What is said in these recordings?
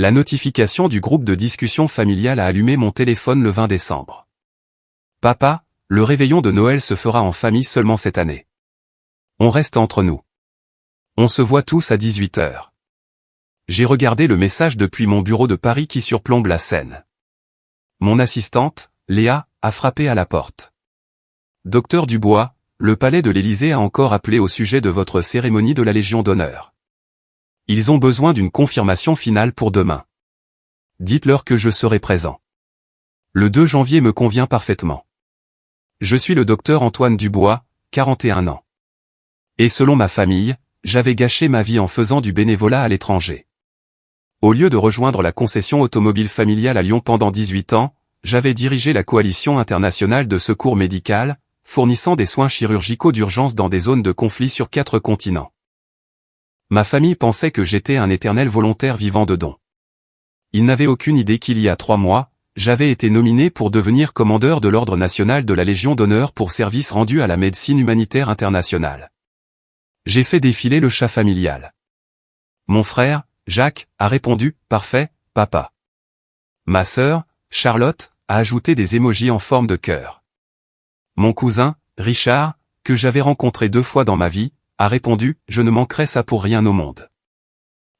La notification du groupe de discussion familiale a allumé mon téléphone le 20 décembre. Papa, le réveillon de Noël se fera en famille seulement cette année. On reste entre nous. On se voit tous à 18h. J'ai regardé le message depuis mon bureau de Paris qui surplombe la Seine. Mon assistante, Léa, a frappé à la porte. Docteur Dubois, le palais de l'Élysée a encore appelé au sujet de votre cérémonie de la Légion d'honneur. Ils ont besoin d'une confirmation finale pour demain. Dites-leur que je serai présent. Le 2 janvier me convient parfaitement. Je suis le docteur Antoine Dubois, 41 ans. Et selon ma famille, j'avais gâché ma vie en faisant du bénévolat à l'étranger. Au lieu de rejoindre la concession automobile familiale à Lyon pendant 18 ans, j'avais dirigé la coalition internationale de secours médical, fournissant des soins chirurgicaux d'urgence dans des zones de conflit sur 4 continents. Ma famille pensait que j'étais un éternel volontaire vivant de dons. Ils n'avaient aucune idée qu'il y a 3 mois, j'avais été nominé pour devenir commandeur de l'Ordre national de la Légion d'honneur pour service rendu à la médecine humanitaire internationale. J'ai fait défiler le chat familial. Mon frère, Jacques, a répondu « Parfait, papa ». Ma sœur, Charlotte, a ajouté des émojis en forme de cœur. Mon cousin, Richard, que j'avais rencontré 2 fois dans ma vie, a répondu « Je ne manquerai ça pour rien au monde ».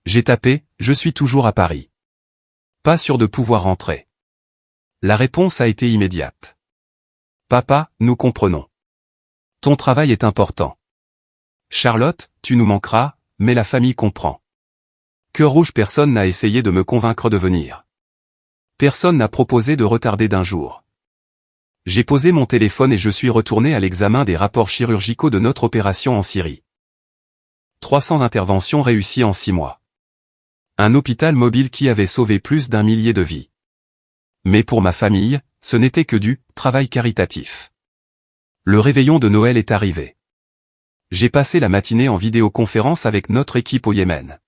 J'ai tapé « Je suis toujours à Paris ». Pas sûr de pouvoir rentrer. La réponse a été immédiate. Papa, nous comprenons. Ton travail est important. Charlotte, tu nous manqueras, mais la famille comprend. Cœur rouge, personne n'a essayé de me convaincre de venir. Personne n'a proposé de retarder d'1 jour. J'ai posé mon téléphone et je suis retourné à l'examen des rapports chirurgicaux de notre opération en Syrie. 300 interventions réussies en 6 mois. Un hôpital mobile qui avait sauvé plus d'1 millier de vies. Mais pour ma famille, ce n'était que du travail caritatif. Le réveillon de Noël est arrivé. J'ai passé la matinée en vidéoconférence avec notre équipe au Yémen.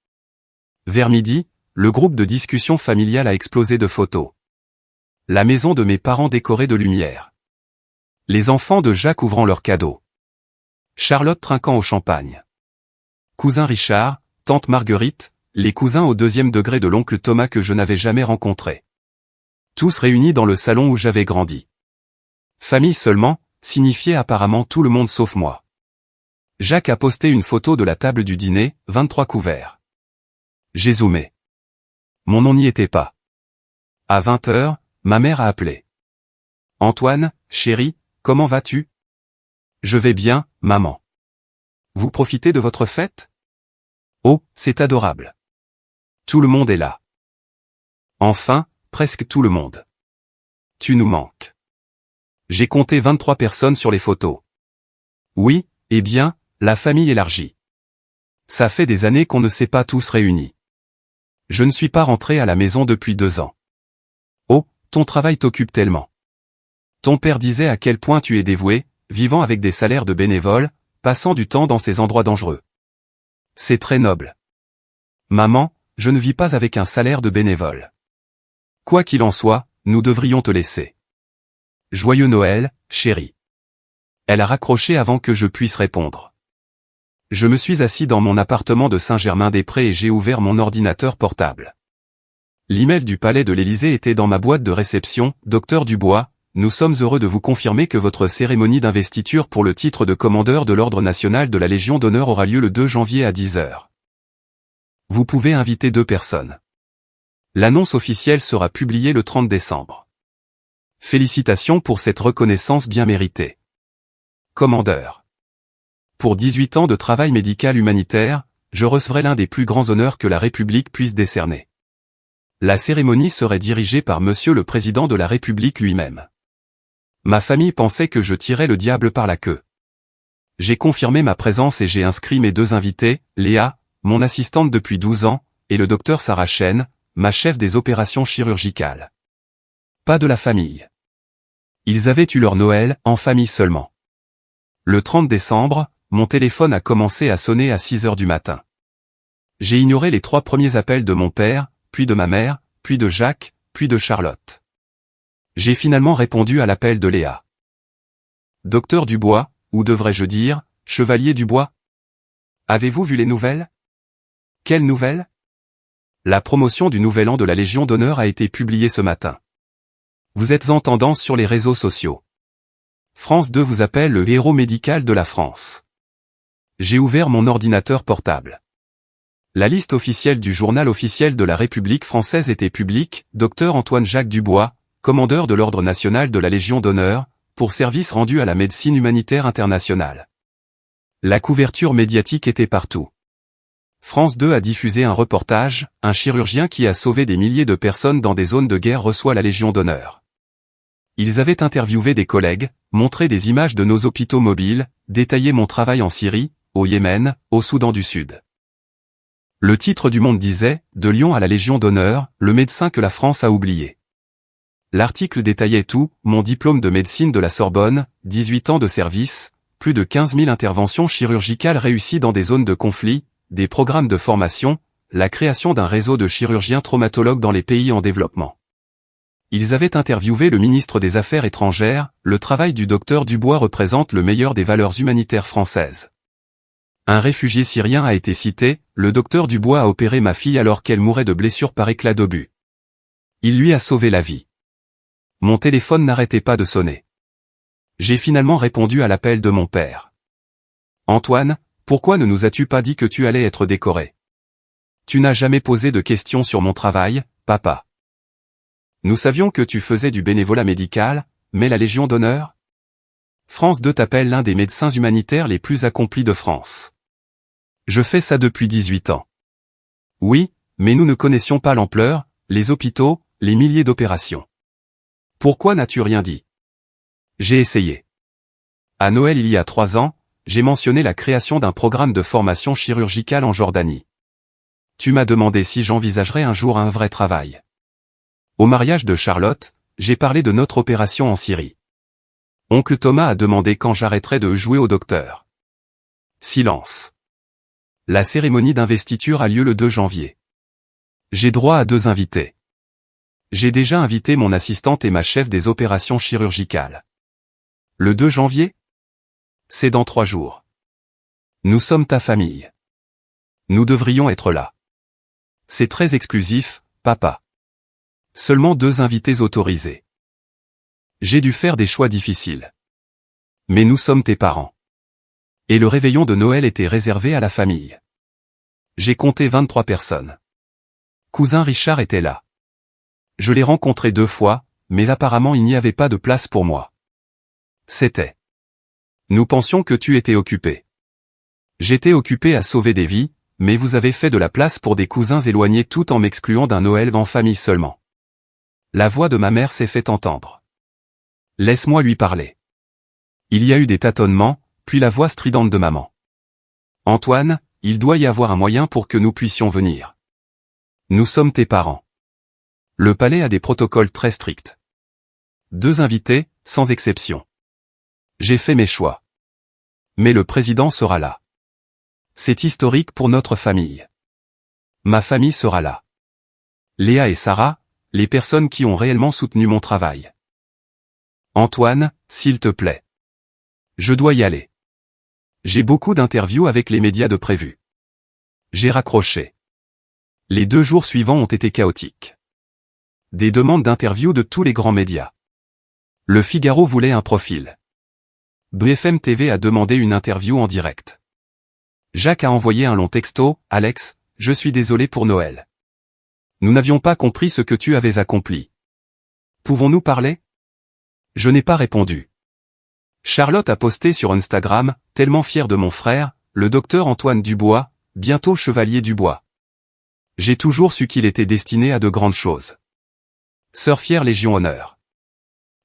Vers midi, le groupe de discussion familiale a explosé de photos. La maison de mes parents décorée de lumière. Les enfants de Jacques ouvrant leurs cadeaux. Charlotte trinquant au champagne. Cousin Richard, tante Marguerite, les cousins au 2e degré de l'oncle Thomas que je n'avais jamais rencontré. Tous réunis dans le salon où j'avais grandi. Famille seulement, signifiait apparemment tout le monde sauf moi. Jacques a posté une photo de la table du dîner, 23 couverts. J'ai zoomé. Mon nom n'y était pas. À 20h, ma mère a appelé. Antoine, chéri, comment vas-tu? Je vais bien, maman. Vous profitez de votre fête? Oh, c'est adorable. Tout le monde est là. Enfin, presque tout le monde. Tu nous manques. J'ai compté 23 personnes sur les photos. Oui, eh bien, la famille élargie. Ça fait des années qu'on ne s'est pas tous réunis. Je ne suis pas rentré à la maison depuis 2 ans. Oh, ton travail t'occupe tellement. Ton père disait à quel point tu es dévoué, vivant avec des salaires de bénévole, passant du temps dans ces endroits dangereux. C'est très noble. Maman, je ne vis pas avec un salaire de bénévole. Quoi qu'il en soit, nous devrions te laisser. Joyeux Noël, chérie. Elle a raccroché avant que je puisse répondre. Je me suis assis dans mon appartement de Saint-Germain-des-Prés et j'ai ouvert mon ordinateur portable. L'email du palais de l'Élysée était dans ma boîte de réception. Docteur Dubois, nous sommes heureux de vous confirmer que votre cérémonie d'investiture pour le titre de commandeur de l'Ordre national de la Légion d'honneur aura lieu le 2 janvier à 10h. Vous pouvez inviter 2 personnes. L'annonce officielle sera publiée le 30 décembre. Félicitations pour cette reconnaissance bien méritée. Commandeur. Pour 18 ans de travail médical humanitaire, je recevrai l'un des plus grands honneurs que la République puisse décerner. La cérémonie serait dirigée par Monsieur le Président de la République lui-même. Ma famille pensait que je tirais le diable par la queue. J'ai confirmé ma présence et j'ai inscrit mes 2 invités, Léa, mon assistante depuis 12 ans, et le docteur Sarah Chen, ma chef des opérations chirurgicales. Pas de la famille. Ils avaient eu leur Noël, en famille seulement. Le 30 décembre, mon téléphone a commencé à sonner à 6h du matin. J'ai ignoré les 3 premiers appels de mon père, puis de ma mère, puis de Jacques, puis de Charlotte. J'ai finalement répondu à l'appel de Léa. Docteur Dubois, ou devrais-je dire, Chevalier Dubois? Avez-vous vu les nouvelles? Quelles nouvelles? La promotion du Nouvel An de la Légion d'honneur a été publiée ce matin. Vous êtes en tendance sur les réseaux sociaux. France 2 vous appelle le héros médical de la France. J'ai ouvert mon ordinateur portable. La liste officielle du journal officiel de la République française était publique. Dr Antoine-Jacques Dubois, commandeur de l'Ordre national de la Légion d'honneur, pour service rendu à la médecine humanitaire internationale. La couverture médiatique était partout. France 2 a diffusé un reportage, un chirurgien qui a sauvé des milliers de personnes dans des zones de guerre reçoit la Légion d'honneur. Ils avaient interviewé des collègues, montré des images de nos hôpitaux mobiles, détaillé mon travail en Syrie, au Yémen, au Soudan du Sud. Le titre du Monde disait « De Lyon à la Légion d'honneur, le médecin que la France a oublié ». L'article détaillait tout, mon diplôme de médecine de la Sorbonne, 18 ans de service, plus de 15 000 interventions chirurgicales réussies dans des zones de conflit, des programmes de formation, la création d'un réseau de chirurgiens traumatologues dans les pays en développement. Ils avaient interviewé le ministre des Affaires étrangères, le travail du docteur Dubois représente le meilleur des valeurs humanitaires françaises. Un réfugié syrien a été cité, le docteur Dubois a opéré ma fille alors qu'elle mourait de blessures par éclat d'obus. Il lui a sauvé la vie. Mon téléphone n'arrêtait pas de sonner. J'ai finalement répondu à l'appel de mon père. Antoine, pourquoi ne nous as-tu pas dit que tu allais être décoré? Tu n'as jamais posé de questions sur mon travail, papa. Nous savions que tu faisais du bénévolat médical, mais la Légion d'honneur? France 2 t'appelle l'un des médecins humanitaires les plus accomplis de France. Je fais ça depuis 18 ans. Oui, mais nous ne connaissions pas l'ampleur, les hôpitaux, les milliers d'opérations. Pourquoi n'as-tu rien dit? J'ai essayé. À Noël il y a 3 ans, j'ai mentionné la création d'un programme de formation chirurgicale en Jordanie. Tu m'as demandé si j'envisagerais un jour un vrai travail. Au mariage de Charlotte, j'ai parlé de notre opération en Syrie. Oncle Thomas a demandé quand j'arrêterais de jouer au docteur. Silence. La cérémonie d'investiture a lieu le 2 janvier. J'ai droit à 2 invités. J'ai déjà invité mon assistante et ma chef des opérations chirurgicales. Le 2 janvier? C'est dans 3 jours. Nous sommes ta famille. Nous devrions être là. C'est très exclusif, papa. Seulement 2 invités autorisés. J'ai dû faire des choix difficiles. Mais nous sommes tes parents. Et le réveillon de Noël était réservé à la famille. J'ai compté 23 personnes. Cousin Richard était là. Je l'ai rencontré 2 fois, mais apparemment il n'y avait pas de place pour moi. C'était. Nous pensions que tu étais occupé. J'étais occupé à sauver des vies, mais vous avez fait de la place pour des cousins éloignés tout en m'excluant d'un Noël en famille seulement. La voix de ma mère s'est fait entendre. Laisse-moi lui parler. Il y a eu des tâtonnements, puis la voix stridente de maman. Antoine, il doit y avoir un moyen pour que nous puissions venir. Nous sommes tes parents. Le palais a des protocoles très stricts. 2 invités, sans exception. J'ai fait mes choix. Mais le président sera là. C'est historique pour notre famille. Ma famille sera là. Léa et Sarah, les personnes qui ont réellement soutenu mon travail. Antoine, s'il te plaît. Je dois y aller. J'ai beaucoup d'interviews avec les médias de prévu. J'ai raccroché. Les 2 jours suivants ont été chaotiques. Des demandes d'interviews de tous les grands médias. Le Figaro voulait un profil. BFM TV a demandé une interview en direct. Jacques a envoyé un long texto, « Alex, je suis désolé pour Noël. Nous n'avions pas compris ce que tu avais accompli. Pouvons-nous parler ?» Je n'ai pas répondu. Charlotte a posté sur Instagram, tellement fier de mon frère, le docteur Antoine Dubois, bientôt chevalier Dubois. J'ai toujours su qu'il était destiné à de grandes choses. Sœur fière Légion honneur.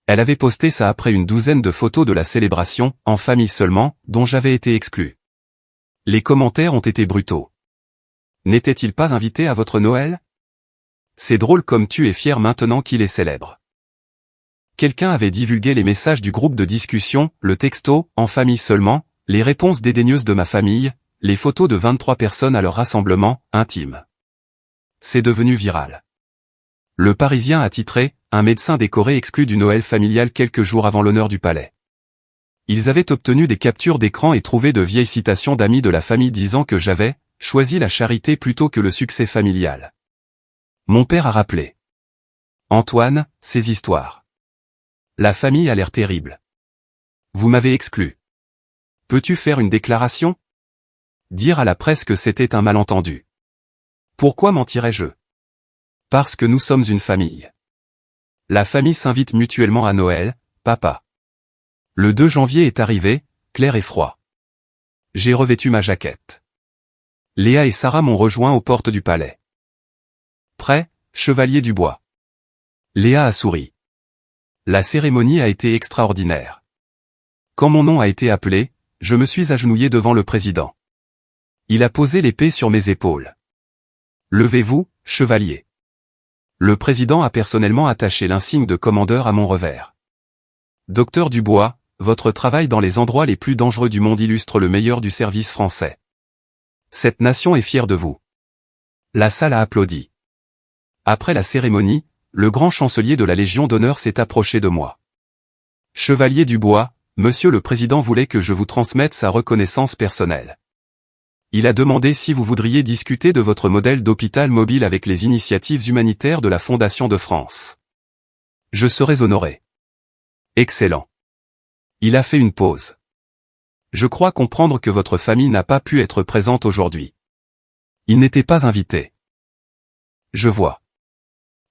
Elle avait posté ça après une 12aine de photos de la célébration, en famille seulement, dont j'avais été exclu. Les commentaires ont été brutaux. N'était-il pas invité à votre Noël? C'est drôle comme tu es fier maintenant qu'il est célèbre. Quelqu'un avait divulgué les messages du groupe de discussion, le texto, en famille seulement, les réponses dédaigneuses de ma famille, les photos de 23 personnes à leur rassemblement, intime. C'est devenu viral. Le Parisien a titré, un médecin décoré exclu du Noël familial quelques jours avant l'honneur du palais. Ils avaient obtenu des captures d'écran et trouvé de vieilles citations d'amis de la famille disant que j'avais choisi la charité plutôt que le succès familial. Mon père a rappelé. Antoine, ces histoires. La famille a l'air terrible. Vous m'avez exclu. Peux-tu faire une déclaration? Dire à la presse que c'était un malentendu. Pourquoi mentirais-je? Parce que nous sommes une famille. La famille s'invite mutuellement à Noël, papa. Le 2 janvier est arrivé, clair et froid. J'ai revêtu ma jaquette. Léa et Sarah m'ont rejoint aux portes du palais. Prêt, chevalier du bois. Léa a souri. La cérémonie a été extraordinaire. Quand mon nom a été appelé, je me suis agenouillé devant le président. Il a posé l'épée sur mes épaules. Levez-vous, chevalier. Le président a personnellement attaché l'insigne de commandeur à mon revers. Docteur Dubois, votre travail dans les endroits les plus dangereux du monde illustre le meilleur du service français. Cette nation est fière de vous. La salle a applaudi. Après la cérémonie, le grand chancelier de la Légion d'honneur s'est approché de moi. Chevalier Dubois, Monsieur le Président voulait que je vous transmette sa reconnaissance personnelle. Il a demandé si vous voudriez discuter de votre modèle d'hôpital mobile avec les initiatives humanitaires de la Fondation de France. Je serais honoré. Excellent. Il a fait une pause. Je crois comprendre que votre famille n'a pas pu être présente aujourd'hui. Il n'était pas invité. Je vois.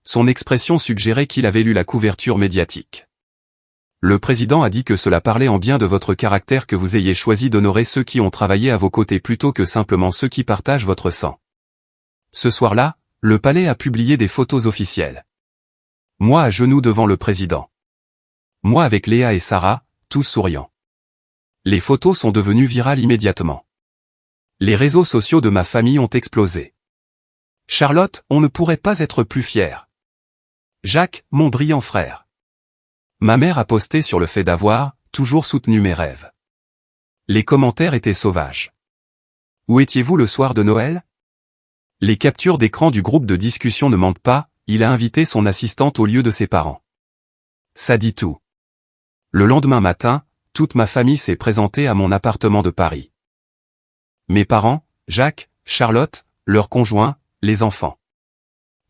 Son expression suggérait qu'il avait lu la couverture médiatique. Le président a dit que cela parlait en bien de votre caractère que vous ayez choisi d'honorer ceux qui ont travaillé à vos côtés plutôt que simplement ceux qui partagent votre sang. Ce soir-là, le palais a publié des photos officielles. Moi à genoux devant le président. Moi avec Léa et Sarah, tous souriants. Les photos sont devenues virales immédiatement. Les réseaux sociaux de ma famille ont explosé. Charlotte, on ne pourrait pas être plus fier. Jacques, mon brillant frère. Ma mère a posté sur le fait d'avoir, toujours soutenu mes rêves. Les commentaires étaient sauvages. Où étiez-vous le soir de Noël? Les captures d'écran du groupe de discussion ne mentent pas, il a invité son assistante au lieu de ses parents. Ça dit tout. Le lendemain matin, toute ma famille s'est présentée à mon appartement de Paris. Mes parents, Jacques, Charlotte, leurs conjoints, les enfants.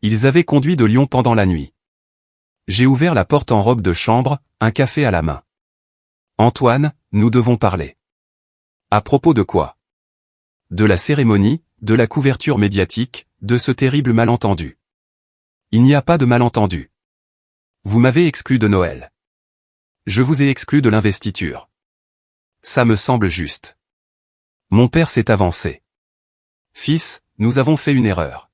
Ils avaient conduit de Lyon pendant la nuit. J'ai ouvert la porte en robe de chambre, un café à la main. Antoine, nous devons parler. À propos de quoi? De la cérémonie, de la couverture médiatique, de ce terrible malentendu. Il n'y a pas de malentendu. Vous m'avez exclu de Noël. Je vous ai exclu de l'investiture. Ça me semble juste. Mon père s'est avancé. Fils, nous avons fait une erreur.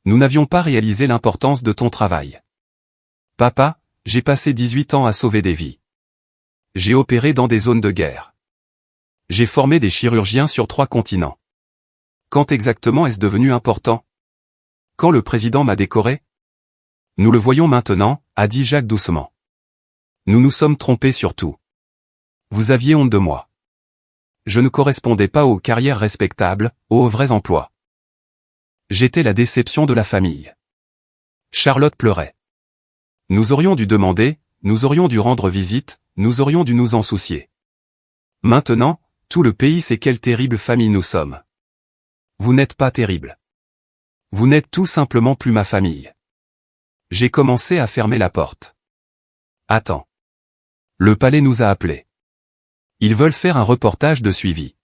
Nous n'avions pas réalisé l'importance de ton travail. Papa, j'ai passé 18 ans à sauver des vies. J'ai opéré dans des zones de guerre. J'ai formé des chirurgiens sur 3 continents. Quand exactement est-ce devenu important? Quand le président m'a décoré? Nous le voyons maintenant, a dit Jacques doucement. Nous nous sommes trompés sur tout. Vous aviez honte de moi. Je ne correspondais pas aux carrières respectables, aux vrais emplois. J'étais la déception de la famille. Charlotte pleurait. Nous aurions dû demander, nous aurions dû rendre visite, nous aurions dû nous en soucier. Maintenant, tout le pays sait quelle terrible famille nous sommes. Vous n'êtes pas terrible. Vous n'êtes tout simplement plus ma famille. J'ai commencé à fermer la porte. Attends. Le palais nous a appelés. Ils veulent faire un reportage de suivi.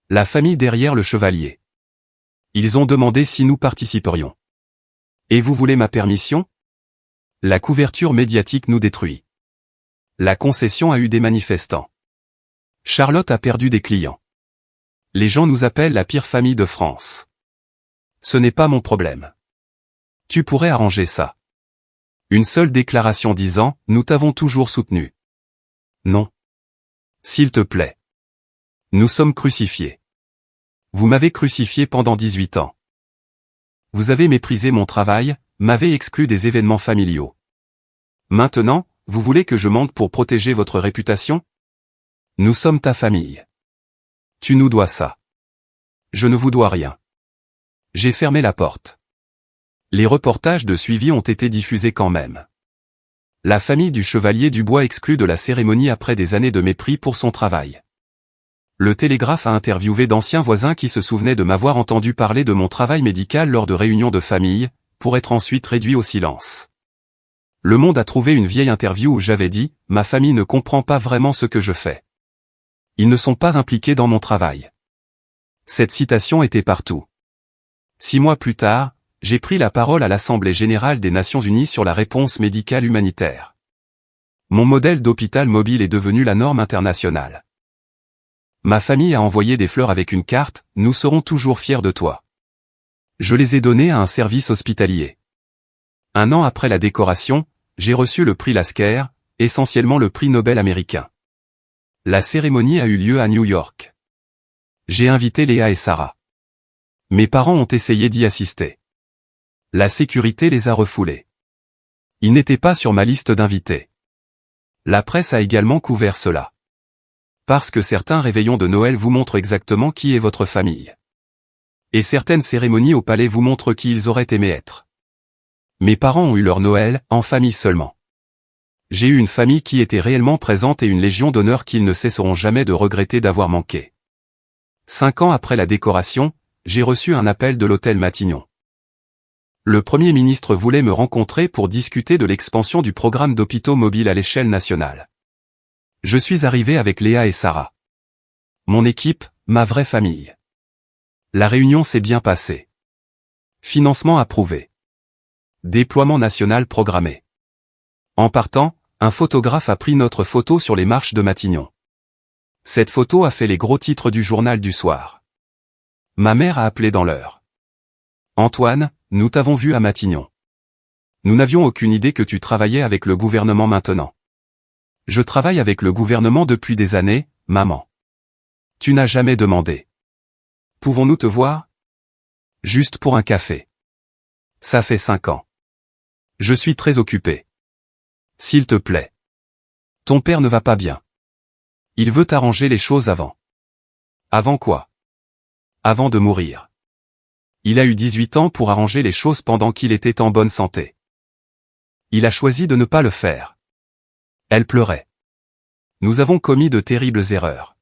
La famille derrière le chevalier. Ils ont demandé si nous participerions. Et vous voulez ma permission? La couverture médiatique nous détruit. La concession a eu des manifestants. Charlotte a perdu des clients. Les gens nous appellent la pire famille de France. Ce n'est pas mon problème. Tu pourrais arranger ça. Une seule déclaration disant « Nous t'avons toujours soutenu ». Non. S'il te plaît. Nous sommes crucifiés. Vous m'avez crucifié pendant 18 ans. Vous avez méprisé mon travail, m'avez exclu des événements familiaux. Maintenant, vous voulez que je mente pour protéger votre réputation? Nous sommes ta famille. Tu nous dois ça. Je ne vous dois rien. J'ai fermé la porte. Les reportages de suivi ont été diffusés quand même. La famille du chevalier Dubois exclue de la cérémonie après des années de mépris pour son travail. Le Télégraphe a interviewé d'anciens voisins qui se souvenaient de m'avoir entendu parler de mon travail médical lors de réunions de famille, pour être ensuite réduit au silence. Le Monde a trouvé une vieille interview où j'avais dit « Ma famille ne comprend pas vraiment ce que je fais. Ils ne sont pas impliqués dans mon travail. » Cette citation était partout. 6 mois plus tard, j'ai pris la parole à l'Assemblée générale des Nations unies sur la réponse médicale humanitaire. Mon modèle d'hôpital mobile est devenu la norme internationale. Ma famille a envoyé des fleurs avec une carte « Nous serons toujours fiers de toi ». Je les ai données à un service hospitalier. 1 an après la décoration, j'ai reçu le prix Lasker, essentiellement le prix Nobel américain. La cérémonie a eu lieu à New York. J'ai invité Léa et Sarah. Mes parents ont essayé d'y assister. La sécurité les a refoulés. Ils n'étaient pas sur ma liste d'invités. La presse a également couvert cela. Parce que certains réveillons de Noël vous montrent exactement qui est votre famille. Et certaines cérémonies au palais vous montrent qui ils auraient aimé être. Mes parents ont eu leur Noël, en famille seulement. J'ai eu une famille qui était réellement présente et une légion d'honneur qu'ils ne cesseront jamais de regretter d'avoir manqué. 5 ans après la décoration, j'ai reçu un appel de l'hôtel Matignon. Le Premier ministre voulait me rencontrer pour discuter de l'expansion du programme d'hôpitaux mobiles à l'échelle nationale. Je suis arrivé avec Léa et Sarah. Mon équipe, ma vraie famille. La réunion s'est bien passée. Financement approuvé. Déploiement national programmé. En partant, un photographe a pris notre photo sur les marches de Matignon. Cette photo a fait les gros titres du journal du soir. Ma mère a appelé dans l'heure. Antoine, nous t'avons vu à Matignon. Nous n'avions aucune idée que tu travaillais avec le gouvernement maintenant. Je travaille avec le gouvernement depuis des années, maman. Tu n'as jamais demandé. Pouvons-nous te voir? Juste pour un café. Ça fait 5 ans. Je suis très occupé. S'il te plaît. Ton père ne va pas bien. Il veut arranger les choses avant. Avant quoi? Avant de mourir. Il a eu 18 ans pour arranger les choses pendant qu'il était en bonne santé. Il a choisi de ne pas le faire. Elle pleurait. Nous avons commis de terribles erreurs.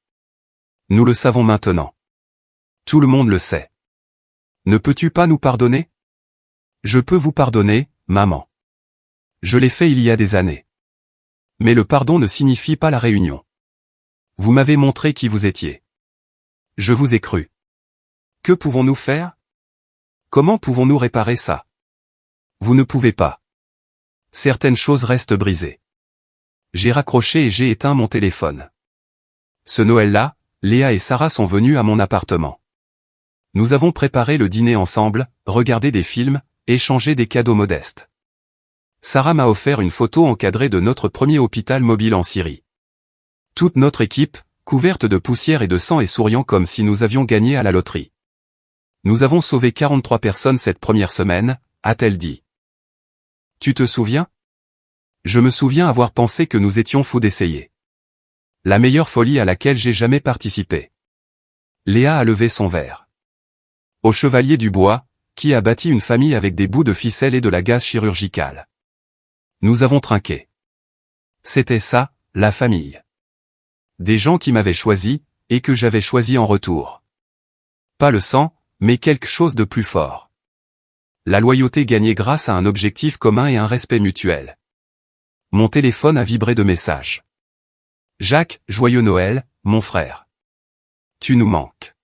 Nous le savons maintenant. Tout le monde le sait. Ne peux-tu pas nous pardonner? Je peux vous pardonner, maman. Je l'ai fait il y a des années. Mais le pardon ne signifie pas la réunion. Vous m'avez montré qui vous étiez. Je vous ai cru. Que pouvons-nous faire? Comment pouvons-nous réparer ça? Vous ne pouvez pas. Certaines choses restent brisées. J'ai raccroché et j'ai éteint mon téléphone. Ce Noël-là, Léa et Sarah sont venus à mon appartement. Nous avons préparé le dîner ensemble, regardé des films, échangé des cadeaux modestes. Sarah m'a offert une photo encadrée de notre premier hôpital mobile en Syrie. Toute notre équipe, couverte de poussière et de sang et souriant comme si nous avions gagné à la loterie. Nous avons sauvé 43 personnes cette première semaine, a-t-elle dit. Tu te souviens? Je me souviens avoir pensé que nous étions fous d'essayer. La meilleure folie à laquelle j'ai jamais participé. Léa a levé son verre. Au chevalier du bois, qui a bâti une famille avec des bouts de ficelle et de la gaze chirurgicale. Nous avons trinqué. C'était ça, la famille. Des gens qui m'avaient choisi, et que j'avais choisi en retour. Pas le sang, mais quelque chose de plus fort. La loyauté gagnée grâce à un objectif commun et un respect mutuel. Mon téléphone a vibré de messages. Jacques, joyeux Noël, mon frère. Tu nous manques.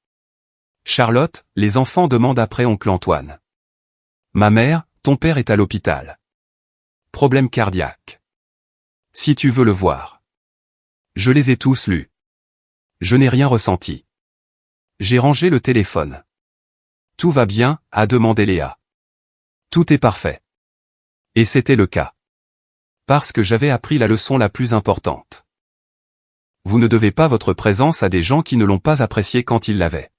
Charlotte, les enfants demandent après oncle Antoine. Ma mère, ton père est à l'hôpital. Problème cardiaque. Si tu veux le voir. Je les ai tous lus. Je n'ai rien ressenti. J'ai rangé le téléphone. Tout va bien, a demandé Léa. Tout est parfait. Et c'était le cas. Parce que j'avais appris la leçon la plus importante. Vous ne devez pas votre présence à des gens qui ne l'ont pas appréciée quand ils l'avaient.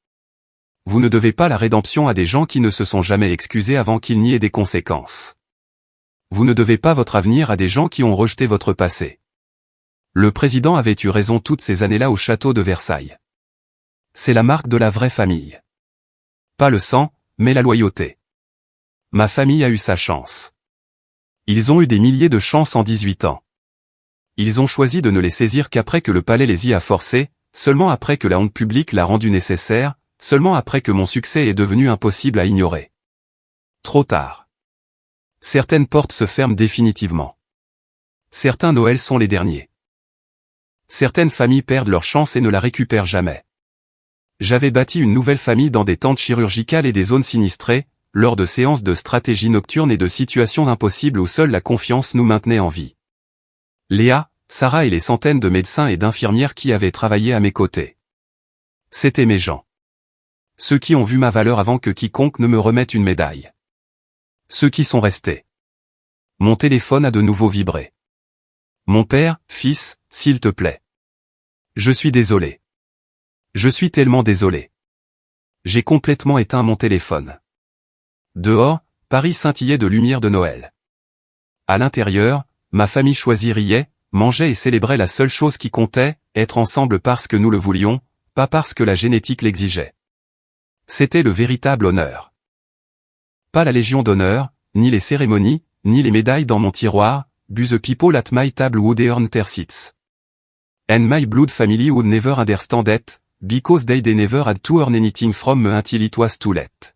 Vous ne devez pas la rédemption à des gens qui ne se sont jamais excusés avant qu'il n'y ait des conséquences. Vous ne devez pas votre avenir à des gens qui ont rejeté votre passé. Le président avait eu raison toutes ces années-là au château de Versailles. C'est la marque de la vraie famille. Pas le sang, mais la loyauté. Ma famille a eu sa chance. Ils ont eu des milliers de chances en 18 ans. Ils ont choisi de ne les saisir qu'après que le palais les y a forcés, seulement après que la honte publique l'a rendu nécessaire, seulement après que mon succès est devenu impossible à ignorer. Trop tard. Certaines portes se ferment définitivement. Certains Noëls sont les derniers. Certaines familles perdent leur chance et ne la récupèrent jamais. J'avais bâti une nouvelle famille dans des tentes chirurgicales et des zones sinistrées, lors de séances de stratégie nocturne et de situations impossibles où seule la confiance nous maintenait en vie. Léa, Sarah et les centaines de médecins et d'infirmières qui avaient travaillé à mes côtés. C'étaient mes gens. Ceux qui ont vu ma valeur avant que quiconque ne me remette une médaille. Ceux qui sont restés. Mon téléphone a de nouveau vibré. Mon père, fils, s'il te plaît. Je suis désolé. Je suis tellement désolé. J'ai complètement éteint mon téléphone. Dehors, Paris scintillait de lumière de Noël. À l'intérieur, ma famille choisie riait, mangeait et célébrait la seule chose qui comptait, être ensemble parce que nous le voulions, pas parce que la génétique l'exigeait. C'était le véritable honneur. Pas la Légion d'honneur, ni les cérémonies, ni les médailles dans mon tiroir, but the people at my table would earn their seats. And my blood family would never understand it, because they never had to earn anything from me until it was too late.